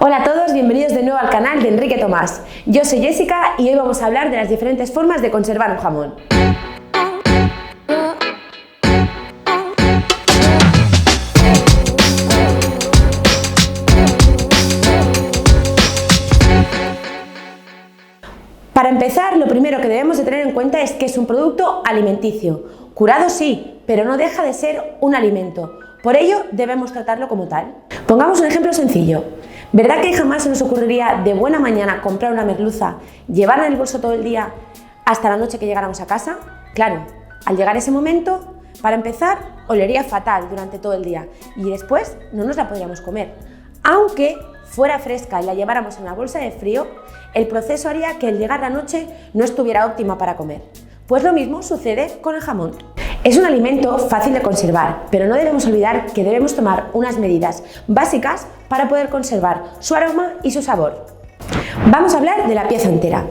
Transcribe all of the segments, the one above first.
Hola a todos, bienvenidos de nuevo al canal de Enrique Tomás. Yo soy Jessica y hoy vamos a hablar de las diferentes formas de conservar un jamón. Para empezar, lo primero que debemos de tener en cuenta es que es un producto alimenticio. Curado sí, pero no deja de ser un alimento. Por ello, debemos tratarlo como tal. Pongamos un ejemplo sencillo. ¿Verdad que jamás se nos ocurriría de buena mañana comprar una merluza, llevarla en el bolso todo el día hasta la noche que llegáramos a casa? Claro, al llegar ese momento, para empezar, olería fatal durante todo el día y después no nos la podríamos comer. Aunque fuera fresca y la lleváramos en una bolsa de frío, el proceso haría que al llegar la noche no estuviera óptima para comer. Pues lo mismo sucede con el jamón. Es un alimento fácil de conservar, pero no debemos olvidar que debemos tomar unas medidas básicas para poder conservar su aroma y su sabor. Vamos a hablar de la pieza entera.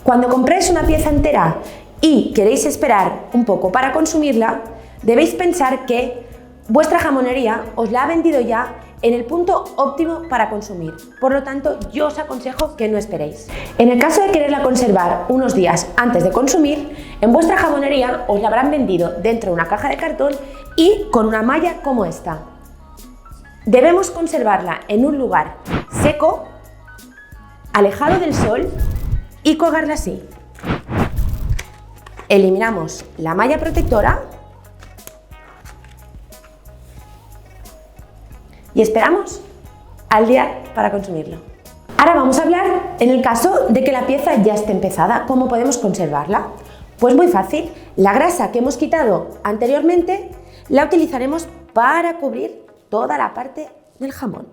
Cuando compréis una pieza entera y queréis esperar un poco para consumirla, debéis pensar que vuestra jamonería os la ha vendido ya en el punto óptimo para consumir. Por lo tanto, yo os aconsejo que no esperéis. En el caso de quererla conservar unos días antes de consumir, en vuestra jamonería os la habrán vendido dentro de una caja de cartón y con una malla como esta. Debemos conservarla en un lugar seco, alejado del sol y colgarla así. Eliminamos la malla protectora y esperamos al día para consumirlo. Ahora vamos a hablar en el caso de que la pieza ya esté empezada, ¿cómo podemos conservarla? Pues muy fácil, la grasa que hemos quitado anteriormente la utilizaremos para cubrir toda la parte del jamón.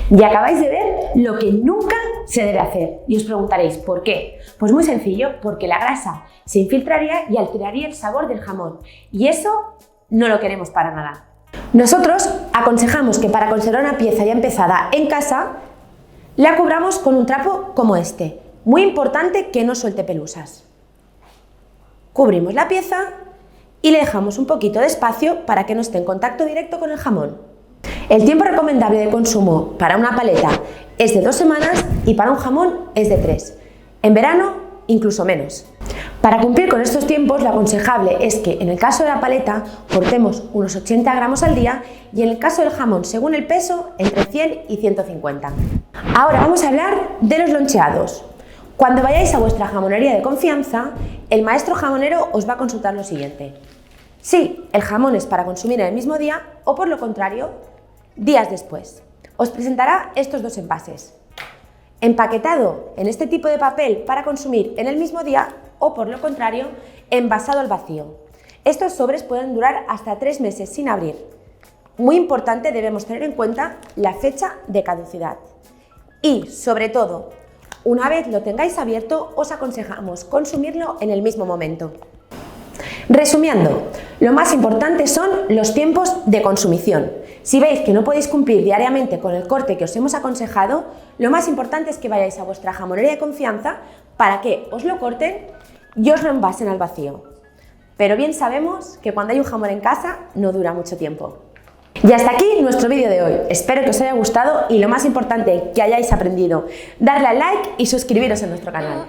Y acabáis de ver lo que nunca se debe hacer. Y os preguntaréis, ¿por qué? Pues muy sencillo, porque la grasa se infiltraría y alteraría el sabor del jamón. Y eso no lo queremos para nada. Nosotros aconsejamos que para conservar una pieza ya empezada en casa, la cubramos con un trapo como este. Muy importante que no suelte pelusas. Cubrimos la pieza y le dejamos un poquito de espacio para que no esté en contacto directo con el jamón. El tiempo recomendable de consumo para una paleta es de 2 semanas y para un jamón es de 3. En verano, incluso menos. Para cumplir con estos tiempos, lo aconsejable es que en el caso de la paleta cortemos unos 80 gramos al día y en el caso del jamón, según el peso, entre 100 y 150. Ahora vamos a hablar de los loncheados. Cuando vayáis a vuestra jamonería de confianza, el maestro jamonero os va a consultar lo siguiente. Si el jamón es para consumir en el mismo día o por lo contrario, días después. Os presentará estos dos envases. Empaquetado en este tipo de papel para consumir en el mismo día o por lo contrario, envasado al vacío. Estos sobres pueden durar hasta 3 meses sin abrir. Muy importante, debemos tener en cuenta la fecha de caducidad. Y, sobre todo, una vez lo tengáis abierto, os aconsejamos consumirlo en el mismo momento. Resumiendo, lo más importante son los tiempos de consumición. Si veis que no podéis cumplir diariamente con el corte que os hemos aconsejado, lo más importante es que vayáis a vuestra jamonería de confianza para que os lo corten y os lo envasen al vacío. Pero bien sabemos que cuando hay un jamón en casa no dura mucho tiempo. Y hasta aquí nuestro vídeo de hoy. Espero que os haya gustado y lo más importante, que hayáis aprendido. Darle al like y suscribiros a nuestro canal.